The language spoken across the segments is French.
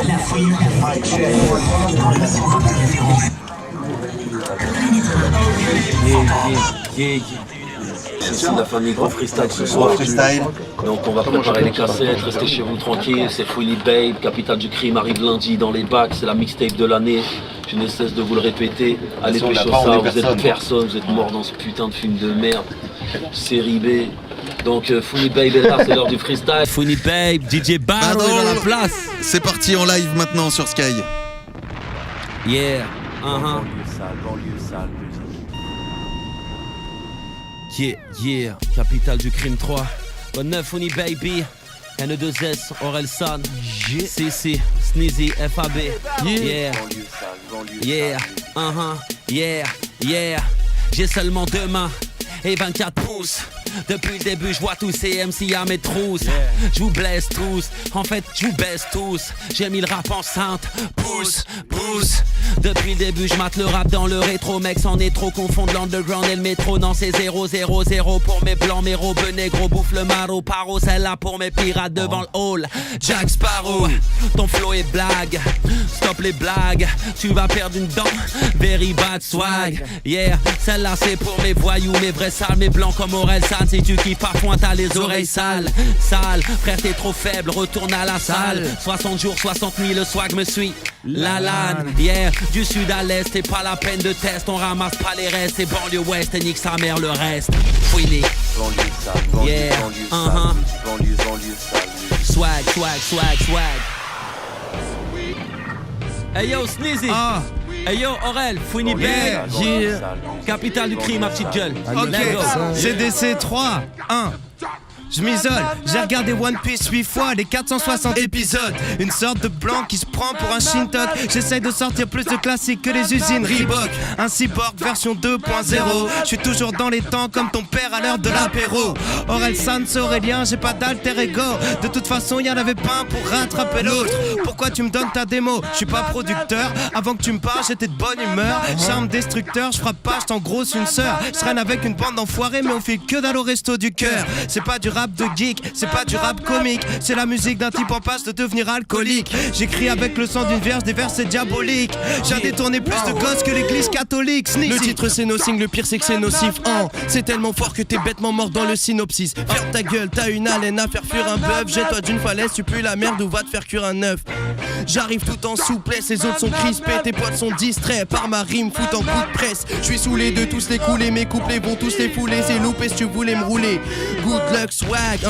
La fouine. C'est la famille Gros Freestyle ce soir. Donc on va préparer les cassettes, restez chez vous tranquille. C'est Fouini Babe, Capitale du Crime arrive lundi dans les bacs. C'est la mixtape de l'année. Je ne cesse de vous le répéter. Allez pécho ça, vous êtes personne, vous êtes mort dans ce putain de film de merde. Série B. Donc Fouini Babe est là, c'est l'heure du freestyle. Fouini Babe, DJ Barrow est dans la place. C'est parti en live maintenant sur Sky. Yeah, Yeah, Capitale du Crime 3. Bonne neuf, Fouini Baby. N2S, Aurel San. CC, Sneezy, FAB. Yeah. J'ai seulement 2 mains et 24 pouces. Depuis le début, je vois tous ces MC à mes trousses. Je vous blesse tous, en fait, je vous baisse tous. J'ai mis le rap enceinte, pousse. Depuis le début, je mate le rap dans le rétro. Mec, c'en est trop, confondre l'underground et le métro. Non, c'est 0-0-0 pour mes blancs, mes robes négro. Bouffe le maro, paro, celle-là pour mes pirates devant le hall. Jack Sparrow, ton flow est blague. Stop les blagues, tu vas perdre une dent. Very bad swag, yeah. Celle-là, c'est pour mes voyous, mes vrais sales, mes blancs comme Aurel San. Si tu kiffes à point, t'as les oreilles sales. Frère t'es trop faible, retourne à la salle. 60 jours, 60 000, le swag me suit. La lane, yeah, du sud à l'est, c'est pas la peine de test. On ramasse pas les restes, c'est banlieue ouest et nique sa mère le reste. Fouini, yeah, banlieue sale. Swag. Hey yo, Sneezy. Hey yo, Aurel, Fouini Babe, Capitale du Crime, ma petite gueule. Ok, CDC 3, 1. Je m'isole, j'ai regardé One Piece 8 fois, les 460 épisodes. Une sorte de blanc qui se prend pour un Shintok. J'essaye de sortir plus de classiques que les usines Reebok. Un cyborg version 2.0. Je suis toujours dans les temps comme ton père à l'heure de l'apéro. Aurel San, Aurélien, j'ai pas d'alter ego. De toute façon, y'en avait pas un pour rattraper l'autre. Pourquoi tu me donnes ta démo? Je suis pas producteur. Avant que tu me parles, j'étais de bonne humeur. Charme destructeur, je frappe pas, je t'engrosse une sœur. Je traîne avec une bande d'enfoirés, mais on fait que dalle au resto du cœur. C'est pas du rap de geek, c'est pas du rap comique. C'est la musique d'un type en passe de devenir alcoolique. J'écris avec le sang d'une vierge des versets diaboliques. J'ai détourné plus de gosses que l'église catholique. Le titre c'est Nothing, le pire c'est que c'est nocif. C'est tellement fort que t'es bêtement mort dans le synopsis. Ferme ta gueule, t'as une haleine à faire fuir un bœuf. Jette-toi d'une falaise, tu pues la merde ou va te faire cuire un œuf. J'arrive tout en souplesse, les autres sont crispés, tes potes sont distraits par ma rime, fout en coup de presse. Je suis saoulé de tous les couler, mes couplets vont tous les fouler. C'est loupé si tu voulais me rouler. Good luck swag,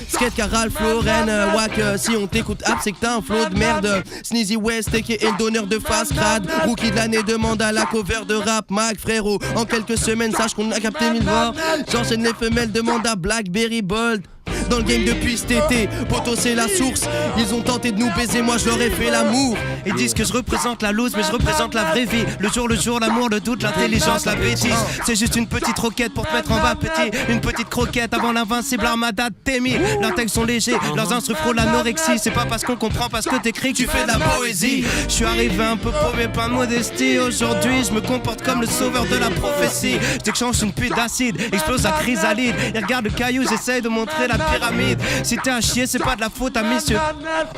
skate car Ralph Lauren, wack, si on t'écoute app c'est que t'as un flow de merde. Sneezy West qui est le donneur de face crade. Rookie de l'année demande à la cover de rap Mac frérot. En quelques semaines sache qu'on a capté 1000 voix. J'enchaîne les femelles, demande à Blackberry Bold. Dans le game depuis cet été, poto c'est la source. Ils ont tenté de nous baiser, moi je leur ai fait l'amour. Ils disent que je représente la loose, mais je représente la vraie vie. Le jour, l'amour, le doute, l'intelligence, la bêtise. C'est juste une petite roquette pour te mettre en bas petit. Une petite croquette avant l'invincible armada de Témi. Leurs textes sont légers, leurs instrus frôlent l'anorexie. C'est pas parce qu'on comprend, parce que t'écris que tu fais de la poésie. Je suis arrivé un peu paumé, pas de modestie. Aujourd'hui je me comporte comme le sauveur de la prophétie. J'échange une pluie d'acide, explose la chrysalide. Et regarde le caillou, j'essaye de montrer la pyramide. Si t'es un chier, c'est pas de la faute à monsieur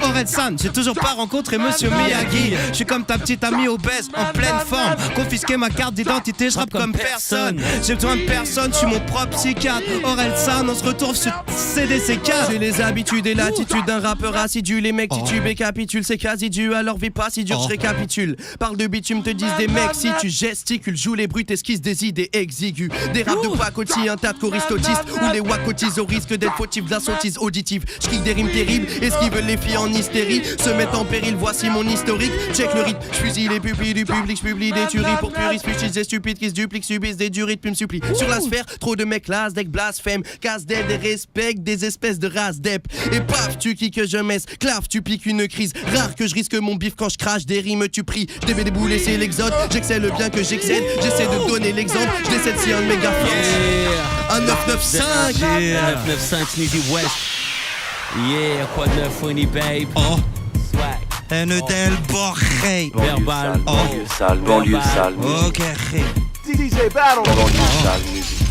Aurel San. J'ai toujours pas rencontré monsieur Miyagi. Je suis comme ta petite amie obèse, en pleine forme. Confisquer ma carte d'identité, je rappe comme personne. J'ai besoin de personne, je suis mon propre psychiatre. Aurel San, on se retrouve sur CDC4. J'ai les habitudes et l'attitude d'un rappeur assidu. Les mecs titubent et capitulent, c'est quasi dû à leur vie pas si dure, je récapitule. Parle de bitume, te disent des mecs. Si tu gesticules, joue les brutes, esquisse des idées exiguës. Des raps de pacotille, un tas de choristotistes. Ou les wacotisent au risque d'être fautifs de la sottise auditive. J'kick des rimes terribles, et ce qu'ils veulent les filles en hystérie se mettent en péril, voici mon historique. Check le rythme, j'fusille les pupilles du public, j'publie des tueries pour puristes, futistes et stupides qui se dupliquent, subissent des durites, puis me supplient. Sur la sphère, trop de mecs las, deck blasphème, casse d'aide et respecte des espèces de races d'ep. Et paf, tu kicks que je messe, claf, tu piques une crise. Rare que je risque mon bif quand je crache des rimes, tu pries. J'dévais des boules et c'est l'exode, j'excelle bien que j'excède, j'essaie de donner l'exemple, je décède si un de mes gars flanche. Un 995 995 Sneezy West. Yeah, quoi de neuf, Fouini Babe. Swag. NEDL Borré. Verbal. Banlieue sale. Ok. DJ Battle. Banlieue sale musique.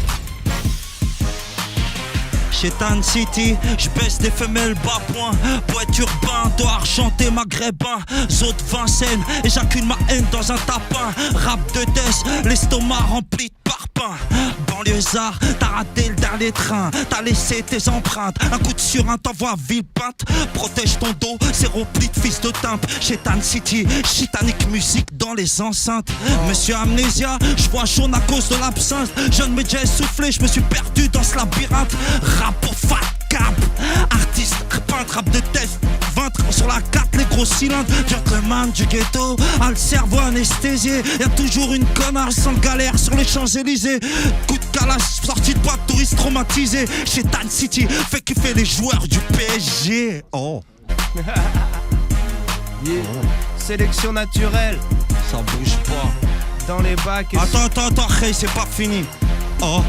Chez Tan City, je baisse des femelles bas point. Poète urbain, doit argenter maghrébin. Zot Vincennes, éjacule ma haine dans un tapin. Rap de test, l'estomac rempli de parpaing. Banlieusard, t'as raté le dernier train. T'as laissé tes empreintes. Un coup de surin t'envoie Villepinte. Protège ton dos, c'est rempli de fils de timpe. Chez Tan City, chitanique musique dans les enceintes. Monsieur Amnésia, je vois jaune à cause de l'absinthe. Jeune média essoufflé, je me suis perdu dans ce labyrinthe. Rap au fat cap, artiste, peintre, rap de test. 20 sur la carte, les gros cylindres. Gentleman du ghetto, a le cerveau anesthésié. Y'a toujours une connasse sans galère sur les Champs-Élysées. Coup de calage, sortie de boîte, touriste traumatisé. Chez Tan City, fait kiffer les joueurs du PSG. Oh. Yeah. Sélection naturelle, Ça bouge pas. dans les bacs. Attends, hey, c'est pas fini. Oh.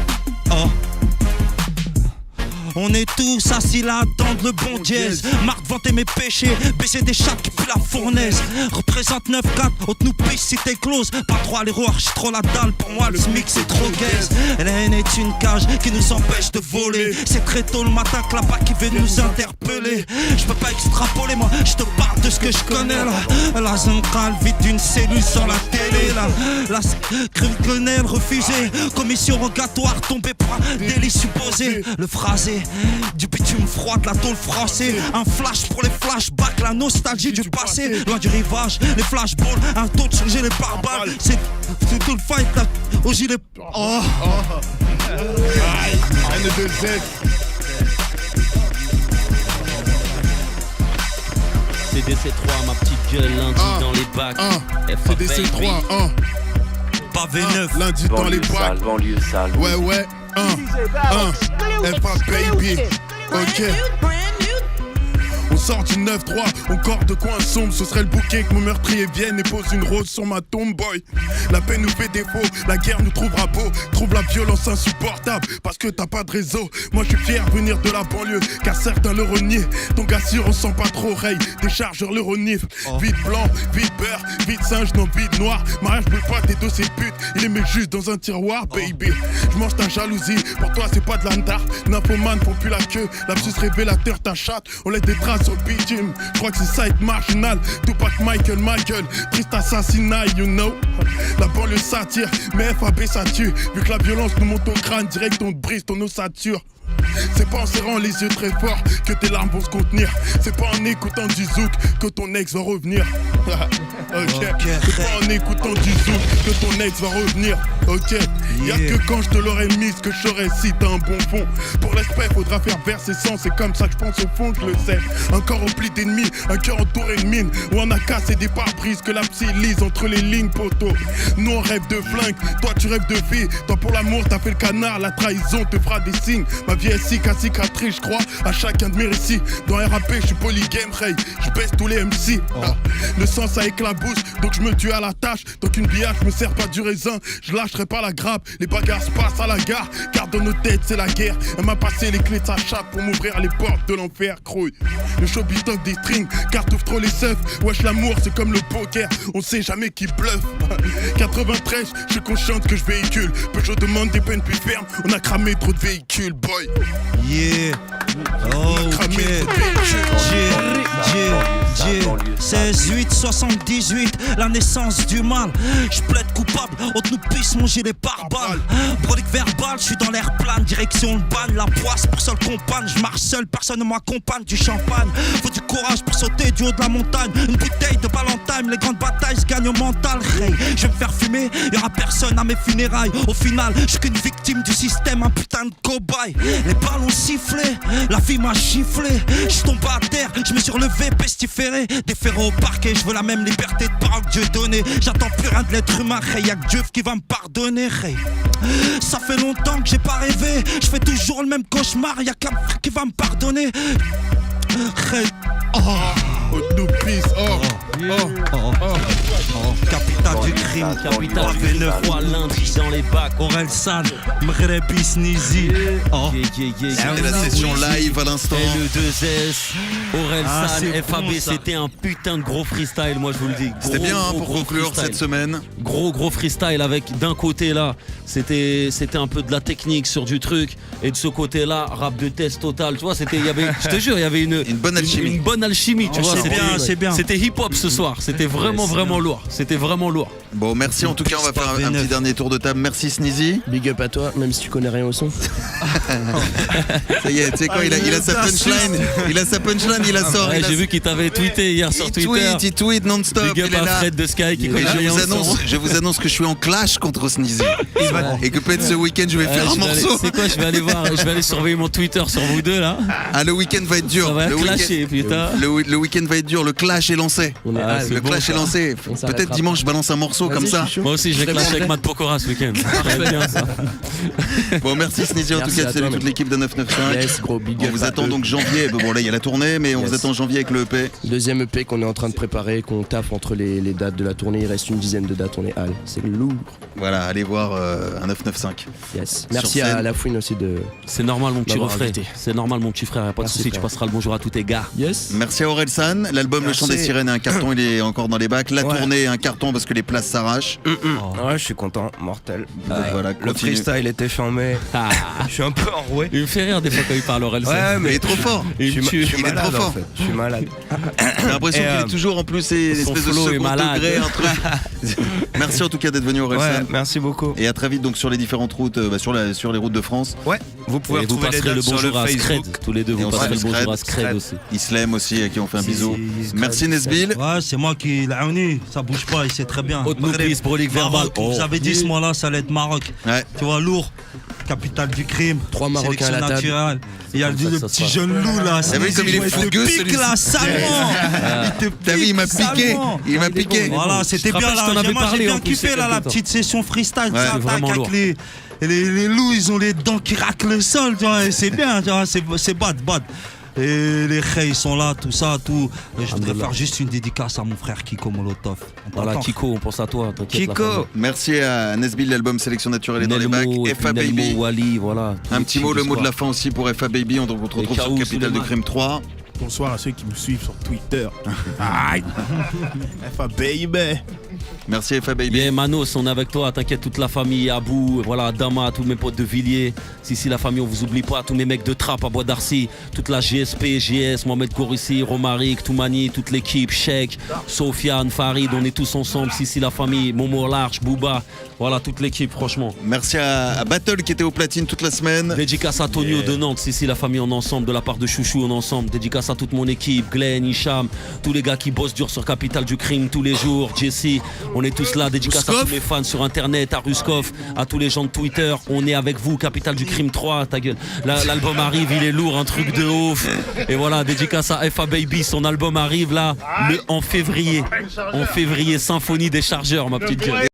On est tous assis là, attendre le bon dièse. Marre de vanter mes péchés, baisser des chats qui puent la fournaise. Représente 9-4, haute nous pisse si t'es close. Pas trop aller voir, j'ai trop la dalle. Pour moi, le SMIC c'est trop gaze. La haine est une cage qui nous empêche de voler. C'est très tôt le matin que la BAC qui veut nous interpeller. Je peux pas extrapoler, moi, je te parle de ce que je connais là. La centrale vide d'une cellule sans la télé là. La criminelle refusée. Commission rogatoire tombée pour un délit supposé. Le phrasé. Du bitume froid, de la tôle froissée. Un flash pour les flashbacks, la nostalgie du passé. Loin du rivage, les flashballs, un taux de changer les pare-balles. C'est tout le fight là, au gilet. Oh. N2Z. CDC3, ma petite gueule, lundi dans les bacs. CDC3, Pas V9. lundi dans les bacs. Banlieue sale. Ouais, FA baby. Ok. On sort du 9-3, encore de coin sombre. Ce serait le bouquet que mon meurtrier vienne et pose une rose sur ma tombe, boy. La paix nous fait défaut, la guerre nous trouvera beau. Trouve la violence insupportable parce que t'as pas de réseau. Moi je suis fier de venir de la banlieue, car certains le renient. Donc assure, on sent pas trop ray, des chargeurs le reniflent. Vide blanc, vide beurre, vide singe, non vide noir. Mariage boule pas tes dossiers putes, il les met juste dans un tiroir, baby. Je mange ta jalousie, pour toi c'est pas de l'andar. Nymphomane font plus la queue, lapsus révélateur ta chatte. On laisse des traces sur le bitume, je crois que c'est ça être marginal. Tupac, Michael, triste assassinat, you know. La banlieue s'attire, mais FAB ça tue. Vu que la violence nous monte au crâne, direct on te brise ton ossature. C'est pas en serrant les yeux très fort que tes larmes vont se contenir. C'est pas en écoutant du zouk que ton ex va revenir. Ok. C'est pas en écoutant du zouk que ton ex va revenir. Ok. Y'a que quand je te l'aurais mise que je saurais si t'as un bon fond. Pour l'esprit faudra faire verser sang. C'est comme ça que je pense au fond, je le sais. Un corps rempli d'ennemis, un cœur entouré de mines. Où on a cassé des pare-brises que la psy lise entre les lignes, poteau. Nous on rêve de flingue, toi tu rêves de vie. Toi pour l'amour t'as fait le canard, la trahison te fera des signes. Ma vie est si qu'à cicatrice, je crois à chacun de mes récits. Dans RAP, je suis polygame, Ray. Je baisse tous les MC. Le sang ça éclabousse, donc je me tue à la tâche. Donc une bière, je me sers pas du raisin. Je lâcherai pas la grappe, les bagarres se passent à la gare. Car dans nos têtes, c'est la guerre. Elle m'a passé les clés de sa chape pour m'ouvrir les portes de l'enfer, crouille. Le show bitoque des strings, car t'ouvres trop les seufs. Wesh, l'amour, c'est comme le poker, on sait jamais qui bluffe. 93, je suis consciente que je véhicule. Peugeot demande des peines plus fermes, on a cramé trop de véhicules, boy. Yeah. Ok. 16-8-78, la naissance du mal. Je plaide coupable, on nous pisse mon gilet pare-balles. Brolique verbal, je suis dans l'air plane, direction le ban. La poisse pour seule compagne, je marche seul, personne ne m'accompagne. Du champagne, faut du courage pour sauter du haut de la montagne. Une bouteille de Valentine, les grandes batailles se gagnent au mental. Hey, je vais me faire fumer, y'aura personne à mes funérailles. Au final, je suis qu'une victime du système, un putain de cobaye. Les balles ont sifflé, la vie m'a giflé. Je tombe à terre, je me suis relevé, pestiféré. Déféré au parquet, je veux la même liberté de parole que Dieu donnait. J'attends plus rien de l'être humain, hey, y'a que Dieu qui va me pardonner, hey. Ça fait longtemps que j'ai pas rêvé, je fais toujours le même cauchemar, y'a qu'un qui va me pardonner, hey. Oh. Haute nous pisse, Capitale du crime, Capitale du crime, fois lundi dans les bacs. Aurel San, Mghrebi Sneezy. Oh. C'était la session live à l'instant. Et le 2S, Aurel Ah, San, c'est FAB, bon, ça. c'était un putain de gros freestyle, moi je vous le dis. C'était bien hein, pour gros conclure freestyle. cette semaine. Gros freestyle avec d'un côté là, c'était un peu de la technique sur du truc, et de ce côté là, rap de test total. Tu vois, je te jure, il y avait une bonne alchimie. Une bonne alchimie, tu vois. C'est bien, c'est bien. C'était hip hop ce soir. C'était vraiment lourd. C'était vraiment lourd. Bon, merci en tout cas. On va faire un petit dernier tour de table. Merci Sneezy. Big up à toi, même si tu connais rien au son. Ça y est, tu sais quoi, il a sa punchline. Il a sa punchline, il la sort. Ouais, j'ai vu qu'il t'avait tweeté hier sur Twitter. Il tweet non-stop. Big up Il est à là. Fred de Sky qui Et connaît rien au son. je vous annonce que je suis en clash contre Sneezy. Et que peut-être ce week-end je vais faire un morceau. C'est quoi, je vais aller surveiller mon Twitter sur vous deux là. Ah, le week-end va être dur. Ça va Le clasher, putain. Le week-end va être dur. Le clash est lancé. c'est Le bon, clash ça. est lancé. On s'arrêtera Peut-être pas. dimanche je balance un morceau comme ça. Moi aussi, je vais clasher avec Matt Pokora ce week-end. Ça va être bien ça. Bon, merci Sneezy en tout Merci cas. à Salut toi, toute mec. l'équipe de 995. Yes, gros big On up vous à attend eux. donc janvier. Bon, là il y a la tournée, mais on vous Yes. attend janvier avec le EP. Deuxième EP qu'on est en train de préparer, qu'on taffe entre les dates de la tournée. Il reste une dizaine de dates, on est hal. C'est lourd. Voilà, allez voir un 995. Yes. Merci scène. à La Fouine aussi de. C'est normal, mon petit M'avoir refrain. invité. C'est normal, mon petit frère. Y a pas de Merci, souci. Tu frère. passeras le bonjour à tous tes gars. Yes. Merci à Aurel San. L'album Le Chant des Merci. Sirènes est un carton, il est encore dans les bacs. La Ouais. tournée est un carton parce que les places s'arrachent. Ouais, je suis content, mortel. Donc voilà, Le continue. freestyle était chambé. Ah, Je suis un peu enroué. il me fait rire des fois quand il parle Aurel. Ouais, Mais il est trop fort. Il me tue. Je suis Il est malade trop fort. en fait. Je suis malade. J'ai l'impression Et, qu'il est toujours en plus c'est une son espèce de flow est second malade. degré, un truc. Merci en tout cas d'être venu Aurel Ouais, San. merci beaucoup. Et à très vite donc sur les différentes routes, sur les routes de France. Ouais, vous pouvez Et vous retrouver les passerez dates le sur le bonjour à Scred. Facebook. Tous les deux, Et vous on passerez le salue bonjour à Scred. Scred aussi. Islem aussi à qui on fait un bisou. Merci Nesbil. Ouais, c'est moi qui l'ai uni. Ça bouge pas, il sait très bien. Haute nourrice, brolique verbal. Maroc, Oh. vous avez dit ce mois-là, ça allait être Maroc. Ouais. Tu vois, lourd. Capitale du crime. 3 Marocains à la table. naturelle. Il y a comme ça le que ça petit se passe. jeune loup là. T'as vu comme il est te fougueux, pique celui-ci. là, salement. Il te T'as vu, il m'a pique piqué. salement. Il m'a piqué. Voilà, c'était Je te bien rappelle, je t'en là. avais Moi, j'ai parlé, bien en plus, il y kiffé a là, la quelques temps. petite session freestyle. Ouais, ça c'est attaque vraiment avec lourd. les loups, ils ont les dents qui raclent le sol. Tu vois, et c'est bien, tu vois, c'est bad. Et les khés, ils sont là, tout ça, tout. Et je voudrais faire juste une dédicace à mon frère Kiko Molotov. Voilà, Kiko, on pense à toi. T'inquiète, la Kiko, Merci à Nesbil, l'album Sélection naturelle est dans les bacs. Nelmo, et puis FA Nelmo, Baby. Wally, voilà. Un petit mot, le mot de la fin aussi pour FA Baby. On te retrouve sur Chaos, Capital de Suleiman. Crime 3. Bonsoir à ceux qui me suivent sur Twitter. Aïe. FA Baby. Merci FA Baby. Bien, Manos, on est avec toi. T'inquiète, toute la famille, Abou, voilà, Dama, tous mes potes de Villiers. Si, la famille, on vous oublie pas. Tous mes mecs de Trappe à Bois d'Arcy. Toute la GSP, JS, Mohamed Kourissi, Romaric, Toumani, toute l'équipe, Sheikh, Sofiane, Farid. On est tous ensemble. Si, la famille, Momo Larch, Booba. Voilà, toute l'équipe, franchement. Merci à Battle qui était au platine toute la semaine. Dédicace à Tonio de Nantes, si la famille on est ensemble, de la part de Chouchou on est ensemble. Dédicace à toute mon équipe, Glenn, Hicham, tous les gars qui bossent dur sur Capital du Crime tous les jours, Jesse, on est tous là. Dédicace à Ruskov. tous mes fans sur internet, à Ruskov, à tous les gens de Twitter. On est avec vous, Capital du Crime 3, ta gueule. L'album arrive, il est lourd, un truc de ouf. Et voilà, dédicace à FA Baby, son album arrive là en février. En février, Symphonie des Chargeurs, ma petite gueule.